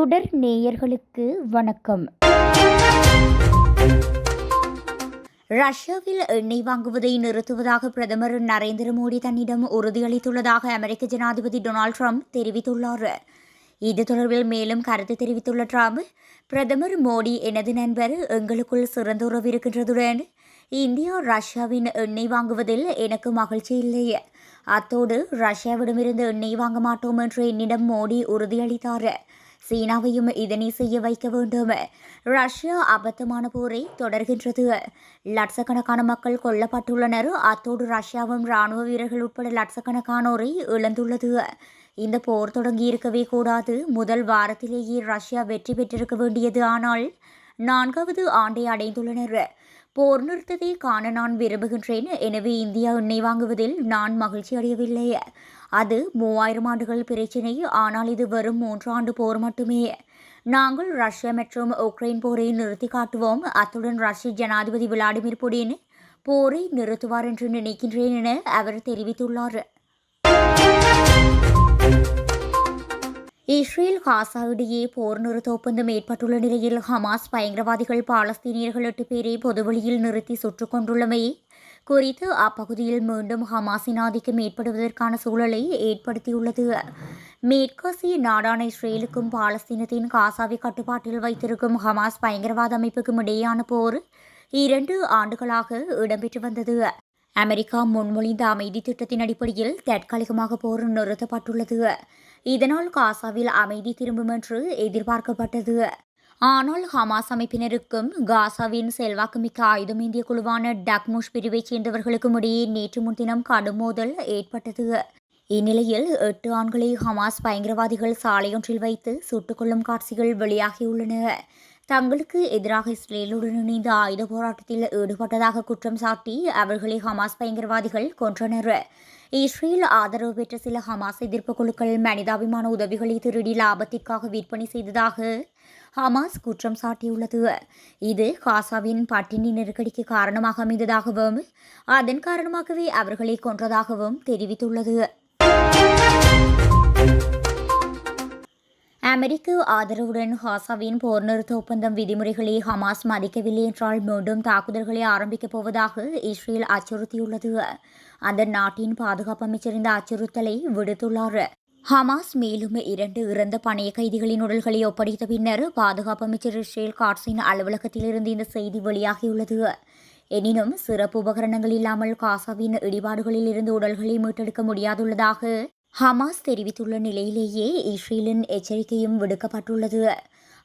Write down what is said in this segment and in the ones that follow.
சுடர் நேயர்களுக்கு வணக்கம். ரஷ்யாவில் எண்ணெய் வாங்குவதை நிறுத்துவதாக பிரதமர் நரேந்திர மோடி தன்னிடம் உறுதியளித்துள்ளதாக அமெரிக்க ஜனாதிபதி டொனால்ட் ட்ரம்ப் தெரிவித்துள்ளார். இது தொடர்பில் மேலும் கருத்து தெரிவித்துள்ள ட்ரம்ப், பிரதமர் மோடி எனது நண்பர், எங்களுக்குள் சிறந்த உறவு இருக்கின்றதுடன் இந்தியா ரஷ்யாவின் எண்ணெய் வாங்குவதில் எனக்கு மகிழ்ச்சி இல்லை. அத்தோடு ரஷ்யாவிடமிருந்து எண்ணெய் வாங்க மாட்டோம் என்று என்னிடம் மோடி உறுதியளித்தார். சீனாவையும் இதனை செய்ய வைக்க வேண்டும். ரஷ்யா அபத்தமான போரை தொடர்கின்றது. லட்சக்கணக்கான மக்கள் கொல்லப்பட்டுள்ளனர். அத்தோடு ரஷ்யாவும் ராணுவ வீரர்கள் உட்பட லட்சக்கணக்கானோரை இழந்துள்ளது. இந்த போர் தொடங்கியிருக்கவே கூடாது. முதல் வாரத்திலேயே ரஷ்யா வெற்றி பெற்றிருக்க வேண்டியது. ஆனால் 4வது ஆண்டை அடைந்துள்ளனர். போர் நிறுத்தத்தை காண நான் விரும்புகின்றேன். எனவே இந்தியா எண்ணெய் வாங்குவதில் நான் மகிழ்ச்சி அடையவில்லை. அது 3000 ஆண்டுகள் பிரச்சினை. ஆனால் இது வெறும் 3 ஆண்டு போர் மட்டுமே. நாங்கள் ரஷ்யா மற்றும் உக்ரைன் போரை நிறுத்தி காட்டுவோம். அத்துடன் ரஷ்ய ஜனாதிபதி விளாடிமிர் புடின் போரை நிறுத்துவார் என்று நினைக்கின்றேன் என அவர் தெரிவித்துள்ளார். இஸ்ரேல் காசா இடையே போர் நிறுத்த ஒப்பந்தம் ஏற்பட்டுள்ள நிலையில் ஹமாஸ் பயங்கரவாதிகள் பாலஸ்தீனியர்கள் 8 பேரை பொதுவெளியில் நிறுத்தி சுட்டுக் கொண்டுள்ளமை குறித்து அப்பகுதியில் மீண்டும் ஹமாஸின் ஆதிக்கம் ஏற்படுவதற்கான சூழலை ஏற்படுத்தியுள்ளது. மேற்காசிய நாடான இஸ்ரேலுக்கும் பாலஸ்தீனத்தின் காசாவை கட்டுப்பாட்டில் வைத்திருக்கும் ஹமாஸ் பயங்கரவாத அமைப்புக்கும் இடையேயான போர் 2 ஆண்டுகளாக இடம்பெற்று வந்தது. அமெரிக்கா முன்மொழிந்த அமைதி திட்டத்தின் அடிப்படையில் தற்காலிகமாக போர் நிறுத்தப்பட்டுள்ளது. இதனால் காசாவில் அமைதி திரும்பும் என்று எதிர்பார்க்கப்பட்டது. ஆனால் ஹமாஸ் அமைப்பினருக்கும் காசாவின் செல்வாக்குமிக்க ஆயுதமேந்திய குழுவான டக்முஷ் பிரிவைச் சேர்ந்தவர்களுக்கும் இடையே நேற்று முன்தினம் கடும் மோதல் ஏற்பட்டது. இந்நிலையில் 8 ஆண்களை ஹமாஸ் பயங்கரவாதிகள் சாலையொன்றில் வைத்து சுட்டுக் கொள்ளும் காட்சிகள் வெளியாகியுள்ளன. தங்களுக்கு எதிராக இஸ்ரேலுடன் இணைந்து ஆயுத போராட்டத்தில் ஈடுபட்டதாக குற்றம் சாட்டி அவர்களை ஹமாஸ் பயங்கரவாதிகள் கொன்றனர். இஸ்ரேல் ஆதரவு பெற்ற சில ஹமாஸ் எதிர்ப்பு குழுக்கள் மனிதாபிமான உதவிகளை திருடி லாபத்திற்காக விற்பனை செய்ததாக ஹமாஸ் குற்றம் சாட்டியுள்ளது. இது காசாவின் பட்டினி நெருக்கடிக்கு காரணமாக அமைந்ததாகவும் அதன் காரணமாகவே அவர்களை கொன்றதாகவும் தெரிவித்துள்ளது. அமெரிக்க ஆதரவுடன் காசாவின் போர் நிறுத்த ஒப்பந்தம் விதிமுறைகளை ஹமாஸ் மதிக்கவில்லை என்றால் மீண்டும் தாக்குதல்களை ஆரம்பிக்கப் போவதாக இஸ்ரேல் அச்சுறுத்தியுள்ளது. அந்த நாட்டின் பாதுகாப்பு அமைச்சர் இந்த அச்சுறுத்தலை விடுத்துள்ளார். ஹமாஸ் மேலும் 2 இறந்த பணைய கைதிகளின் உடல்களை ஒப்படைத்த பின்னர் பாதுகாப்பு அமைச்சர் இஸ்ரேல் காட்ஸின் அலுவலகத்திலிருந்து இந்த செய்தி வெளியாகியுள்ளது. எனினும் சிறப்பு உபகரணங்கள் இல்லாமல் காசாவின் இடிபாடுகளில் இருந்து உடல்களை மீட்டெடுக்க முடியாதுள்ளதாக ஹமாஸ் தெரிவித்துள்ள நிலையிலேயே இஸ்ரேலின் எச்சரிக்கையும் விடுக்கப்பட்டுள்ளது.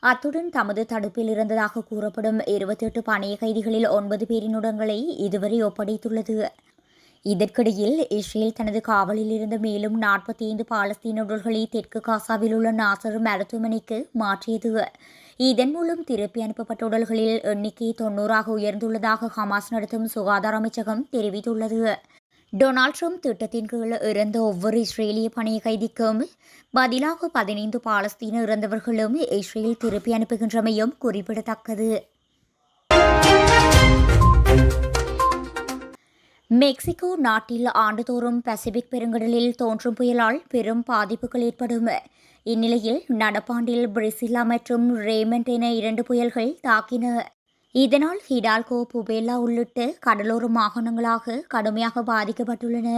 அத்துடன் தமது தடுப்பில் இருந்ததாக கூறப்படும் 28 பணைய கைதிகளில் 9 பேரின் உடல்களை இதுவரை ஒப்படைத்துள்ளது. இதற்கிடையில் இஸ்ரேல் தனது காவலில் இருந்த மேலும் 45 பாலஸ்தீன உடல்களை தெற்கு காசாவில் உள்ள நாசர் மருத்துவமனைக்கு மாற்றியது. இதன் மூலம் திருப்பி அனுப்பப்பட்ட உடல்களில் எண்ணிக்கை 90ஆக உயர்ந்துள்ளதாக ஹமாஸ் நடத்தும் சுகாதார அமைச்சகம் தெரிவித்துள்ளது. டொனால்ட் ட்ரம்ப் திட்டத்தின் கீழ் இறந்த ஒவ்வொரு இஸ்ரேலிய பணைய கைதிக்கும் பதிலாக 15 பாலஸ்தீன இறந்தவர்களும் இஸ்ரேல் திருப்பி அனுப்புகின்றமையும் குறிப்பிடத்தக்கது. மெக்சிகோ நாட்டில் ஆண்டுதோறும் பசிபிக் பெருங்கடலில் தோன்றும் புயலால் பெரும் பாதிப்புகள் ஏற்படும். இந்நிலையில் நடப்பாண்டில் பிரிசிலா மற்றும் ரேமண்ட் என 2 புயல்கள் தாக்கின. இதனால் ஹிடால்கோ, புபேலா உள்ளிட்ட கடலோர மாகாணங்களாக கடுமையாக பாதிக்கப்பட்டுள்ளன.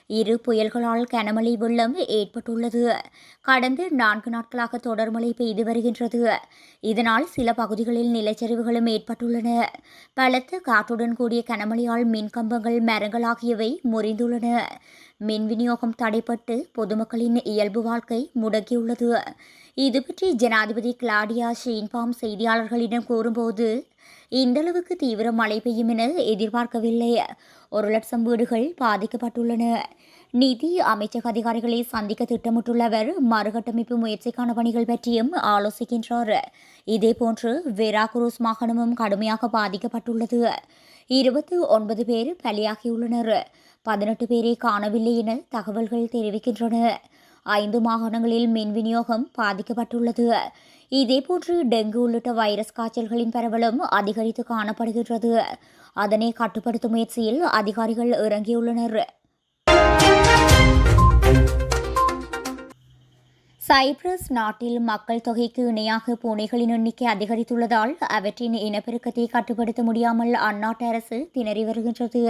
2 புயல்களால் கனமழை வெள்ளம் ஏற்பட்டுள்ளது. கடந்த 4 நாட்களாக தொடர் மழை பெய்து வருகின்றது. இதனால் சில பகுதிகளில் நிலச்சரிவுகளும் ஏற்பட்டுள்ளன. பலத்த காற்றுடன் கூடிய கனமழையால் மின்கம்பங்கள், மரங்கள் ஆகியவை முறிந்துள்ளன. மின் விநியோகம் தடைப்பட்டு பொதுமக்களின் இயல்பு வாழ்க்கை முடங்கியுள்ளது. இதுபற்றி ஜனாதிபதி கிளாடியா ஷீன்பாம் செய்தியாளர்களிடம் கூறும்போது, இந்தளவுக்கு தீவிர மழை பெய்யும் என எதிர்பார்க்கவில்லை. 1,00,000 வீடுகள் பாதிக்கப்பட்டுள்ளன. நிதி அமைச்சக அதிகாரிகளை சந்திக்க திட்டமிட்டுள்ள அவர் மறுகட்டமைப்பு முயற்சிக்கான பணிகள் பற்றியும் ஆலோசிக்கின்றார். இதேபோன்று வெராகுரூஸ் மாகாணமும் கடுமையாக பாதிக்கப்பட்டுள்ளது. 29 பேர் பலியாகியுள்ளனர். 18 பேரை காணவில்லை என தகவல்கள் தெரிவிக்கின்றன. 5 மாகாணங்களில் மின் விநியோகம் பாதிக்கப்பட்டுள்ளது. இதேபோன்று டெங்கு உள்ளிட்ட வைரஸ் காய்ச்சல்களின் பரவலும் அதிகரித்து காணப்படுகின்றது. அதனை கட்டுப்படுத்தும் முயற்சியில் அதிகாரிகள் இறங்கியுள்ளனர். சைப்ரஸ் நாட்டில் மக்கள் தொகைக்கு இணையாக பூனைகளின் எண்ணிக்கை அதிகரித்துள்ளதால் அவற்றின் இனப்பெருக்கத்தை கட்டுப்படுத்த முடியாமல் அந்நாட்டு அரசு திணறி வருகின்றது.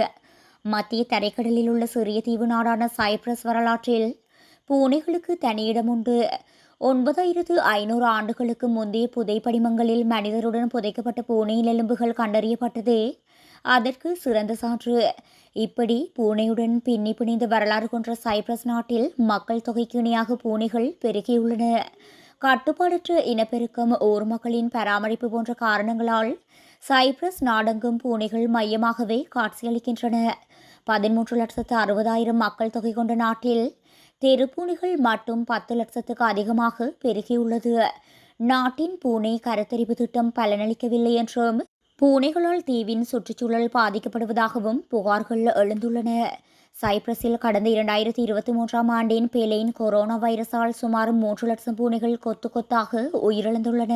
மத்திய தரைக்கடலில் உள்ள சிறிய தீவு நாடான சைப்ரஸ் வரலாற்றில் பூனைகளுக்கு தனியிடம் உண்டு. 9500 ஆண்டுகளுக்கு முந்தைய புதைப்படிமங்களில் மனிதருடன் புதைக்கப்பட்ட பூனையின் எலும்புகள் கண்டறியப்பட்டதே அதற்கு சிறந்த சான்று. இப்படி பூனையுடன் பின்னி பிணைந்த வரலாறு கொண்ட சைப்ரஸ் நாட்டில் மக்கள் தொகைக்கு இணையாக பூனைகள் பெருகியுள்ளன. கட்டுப்பாடற்ற இனப்பெருக்கம், ஊர் மக்களின் பராமரிப்பு போன்ற காரணங்களால் சைப்ரஸ் நாடெங்கும் பூனைகள் மையமாகவே காட்சியளிக்கின்றன. 13,60,000 மக்கள் தொகை கொண்ட நாட்டில் தெருப்பூனைகள் மட்டும் 10 லட்சத்துக்கு அதிகமாக பெருகியுள்ளது. நாட்டின் பூனை கருத்தரிப்பு திட்டம் பலனளிக்கவில்லை என்றும் பூனைகளால் தீவின் சுற்றுச்சூழல் பாதிக்கப்படுவதாகவும் புகார்கள் எழுந்துள்ளன. சைப்ரஸில் கடந்த 2023ஆம் ஆண்டின் பெலைன் கொரோனா வைரஸால் சுமார் 3 லட்சம் பூனைகள் கொத்து கொத்தாக உயிரிழந்துள்ளன.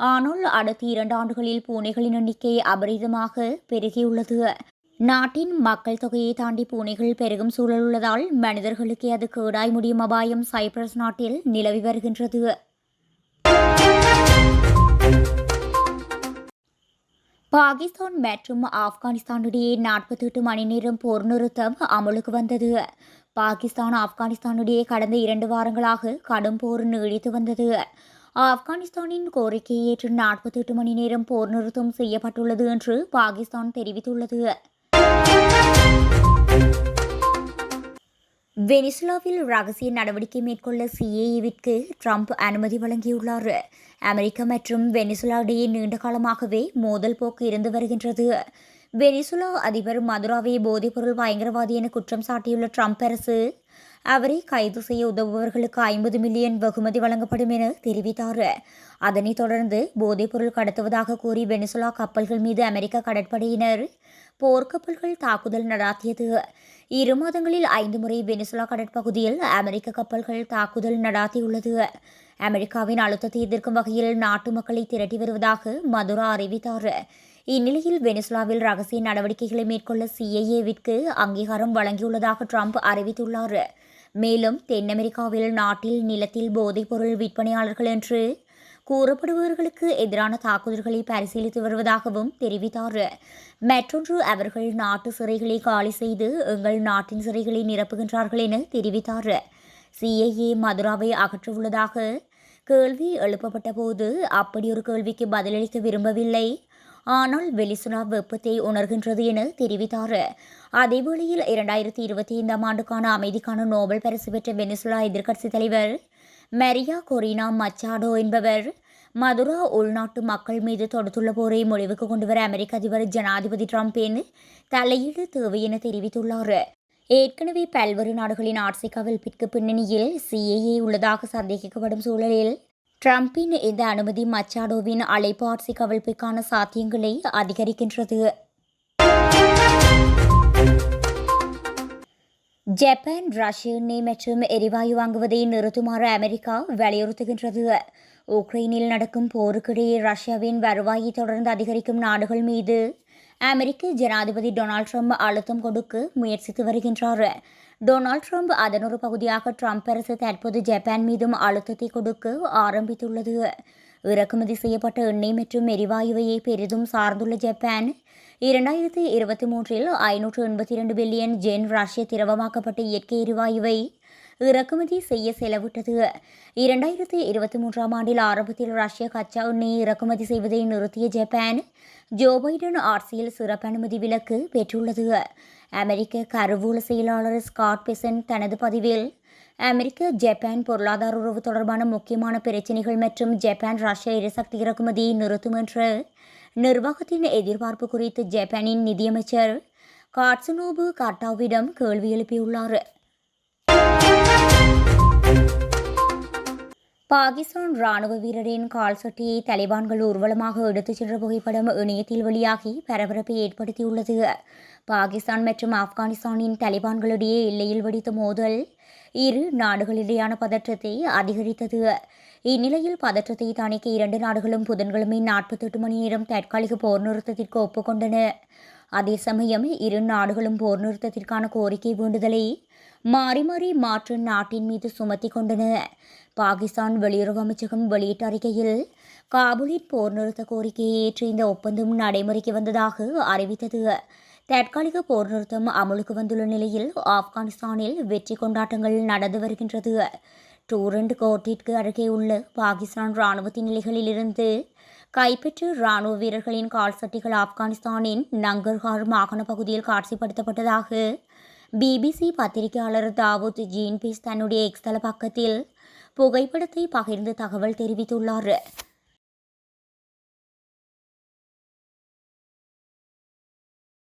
ஆனால் அடுத்த 2 ஆண்டுகளில் பூனைகளின் எண்ணிக்கை அபரிதமாக பெருகியுள்ளது. நாட்டின் மக்கள் தொகையை தாண்டி பூனைகள் பெருகும் சூழல் உள்ளதால் மனிதர்களுக்கே அது கேடாய் முடியும் அபாயம் சைப்ரஸ் நாட்டில் நிலவி வருகின்றது. பாகிஸ்தான் மற்றும் ஆப்கானிஸ்தானிடையே 48 மணி நேரம் போர் நிறுத்தம் அமலுக்கு வந்தது. பாகிஸ்தான் ஆப்கானிஸ்தானிடையே கடந்த 2 வாரங்களாக கடும் போர் நீடித்து வந்தது. ஆப்கானிஸ்தானின் கோரிக்கையை ஏற்று 48 மணி நேரம் போர் நிறுத்தம் செய்யப்பட்டுள்ளது என்று பாகிஸ்தான் தெரிவித்துள்ளது. வெனிசுலாவில் ரகசிய நடவடிக்கை மேற்கொள்ள சிஏஏவிற்கு ட்ரம்ப் அனுமதி வழங்கியுள்ளார். அமெரிக்கா மற்றும் வெனிசுலா இடையே நீண்ட காலமாகவே மோதல் போக்கு இருந்து வருகின்றது. வெனிசுலா அதிபர் மதுராவை போதைப்பொருள் பயங்கரவாதி என குற்றம் சாட்டியுள்ள ட்ரம்ப் அரசு அவரை கைது செய்ய உதவுபவர்களுக்கு 50 மில்லியன் வெகுமதி வழங்கப்படும் என தெரிவித்தார். அதனைத் தொடர்ந்து போதைப்பொருள் கடத்துவதாக கூறி வெனிசுலா கப்பல்கள் மீது அமெரிக்க கடற்படையினர் போர்க்கப்பல்கள் தாக்குதல் நடாத்தியது. 2 மாதங்களில் 5 முறை வெனிசுலா கடற்பகுதியில் அமெரிக்க கப்பல்கள் தாக்குதல் நடாத்தியுள்ளது. அமெரிக்காவின் அழுத்தத்தை எதிர்க்கும் வகையில் நாட்டு மக்களை திரட்டி வருவதாக மதுரா அறிவித்தார். இந்நிலையில் வெனிசுலாவில் ரகசிய நடவடிக்கைகளை மேற்கொள்ள சிஏஏவிற்கு அங்கீகாரம் வழங்கியுள்ளதாக ட்ரம்ப் அறிவித்துள்ளார். மேலும் தென் அமெரிக்காவில் நாட்டில் நிலத்தில் போதைப்பொருள் விற்பனையாளர்கள் என்று கூறப்படுபவர்களுக்கு எதிரான தாக்குதல்களை பரிசீலித்து வருவதாகவும் தெரிவித்தார். மற்றொன்று, அவர்கள் நாட்டு சிறைகளை காலி செய்து எங்கள் நாட்டின் சிறைகளை நிரப்புகின்றார்கள் என தெரிவித்தார். சிஏஏ மதுராவை அகற்றவுள்ளதாக கேள்வி எழுப்பப்பட்ட போது அப்படி ஒரு கேள்விக்கு பதிலளிக்க விரும்பவில்லை. ஆனால் வெனிசுலா வெப்பத்தை உணர்கின்றது என தெரிவித்தார். அதேவேளையில் 2025ஆம் ஆண்டுக்கான அமைதிக்கான நோபல் பரிசு பெற்ற வெனிசுலா எதிர்க்கட்சித் தலைவர் மரியா கொரினா மச்சாடோ என்பவர் மதுரா உள்நாட்டு மக்கள் மீது தொடுத்துள்ள போரை முடிவுக்கு கொண்டுவர அமெரிக்க அதிபர் ஜனாதிபதி ட்ரம்பின் தலையீடு தேவை என தெரிவித்துள்ளார். ஏற்கனவே பல்வேறு நாடுகளின் ஆட்சி கவிழ்ப்பிற்கு பின்னணியில் சிஏஏ உள்ளதாக சந்தேகிக்கப்படும் சூழலில் ட்ரம்பின் இந்த அனுமதி மச்சாடோவின் அழைப்பு ஆட்சி கவிழ்ப்புக்கான சாத்தியங்களை அதிகரிக்கின்றது. ஜப்பான் ரஷ்ய எண்ணெய் மற்றும் எரிவாயு வாங்குவதை நிறுத்துமாறு அமெரிக்கா வலியுறுத்துகின்றது. உக்ரைனில் நடக்கும் போருக்கிடையே ரஷ்யாவின் வருவாயை தொடர்ந்து அதிகரிக்கும் நாடுகள் மீது அமெரிக்க ஜனாதிபதி டொனால்ட் ட்ரம்ப் அழுத்தம் கொடுக்க முயற்சித்து வருகின்றார். டொனால்ட் ட்ரம்ப் அதன் ஒரு பகுதியாக ட்ரம்ப் அரசு தற்போது ஜப்பான் மீதும் அழுத்தத்தை கொடுக்க ஆரம்பித்துள்ளது. இறக்குமதி செய்யப்பட்ட எண்ணெய் மற்றும் எரிவாயுவையே பெரிதும் சார்ந்துள்ள ஜப்பான் 2023இல் 582 பில்லியன் ஜென் ரஷ்ய திரவமாக்கப்பட்ட இயற்கை எரிவாயுவை இறக்குமதி செய்ய செலவிட்டது. 2023ஆம் ஆண்டில் ஆரம்பத்தில் ரஷ்ய கச்சா எண்ணெயை இறக்குமதி செய்வதை நிறுத்திய ஜப்பான் ஜோ பைடன் ஆட்சியில் சிறப்பு அனுமதி விலக்கு பெற்றுள்ளது. அமெரிக்க கருவூல செயலாளர் ஸ்காட் பெசன்ட் தனது பதிவில் அமெரிக்க ஜப்பான் பொருளாதார உறவு தொடர்பான முக்கியமான பிரச்சினைகள் மற்றும் ஜப்பான் ரஷ்ய எரிசக்தி இறக்குமதியை நிறுத்தும் என்ற நிர்வாகத்தின் எதிர்பார்ப்பு குறித்து ஜப்பானின் நிதியமைச்சர் காட்சுனோபு கட்டாவிடம் கேள்வி எழுப்பியுள்ளார். பாகிஸ்தான் ராணுவ வீரரின் கால் சட்டியை தலிபான்கள் ஊர்வலமாக எடுத்துச் சென்ற புகைப்படம் இணையத்தில் வெளியாகி பரபரப்பை ஏற்படுத்தியுள்ளது. பாகிஸ்தான் மற்றும் ஆப்கானிஸ்தானின் தலிபான்களிடையே எல்லையில் வெடித்த மோதல் இரு நாடுகளிடையான பதற்றத்தை அதிகரித்தது. இந்நிலையில் பதற்றத்தை தணிக்க 2 நாடுகளும் புதன்கிழமை 48 மணி நேரம் தற்காலிக போர் நிறுத்தத்திற்கு ஒப்புக்கொண்டன. அதே சமயம் இரு நாடுகளும் போர் நிறுத்தத்திற்கான கோரிக்கை வேண்டுதலை மாறி மாறி மாற்று நாட்டின் மீது சுமத்தி கொண்டன. பாகிஸ்தான் வெளியுறவு அமைச்சகம் வெளியிட்ட அறிக்கையில் காபூலின் போர் நிறுத்த கோரிக்கையை ஏற்று இந்த ஒப்பந்தம் நடைமுறைக்கு வந்ததாக அறிவித்தது. தற்காலிக போர் நிறுத்தம் அமலுக்கு வந்துள்ள நிலையில் ஆப்கானிஸ்தானில் வெற்றி கொண்டாட்டங்கள் நடந்து வருகின்றது. டூரண்ட் கோட்டிற்கு அருகே உள்ள பாகிஸ்தான் இராணுவத்தின் நிலைகளிலிருந்து கைப்பற்ற இராணுவ வீரர்களின் கால் சட்டிகள் ஆப்கானிஸ்தானின் நங்கர்ஹார் மாகாண பகுதியில் காட்சிப்படுத்தப்பட்டதாக பிபிசி பத்திரிகையாளர் தாவூத் ஜீன்பீஸ் தன்னுடைய எக்ஸ் தள பக்கத்தில் புகைப்படத்தை பகிர்ந்து தகவல் தெரிவித்துள்ளார்.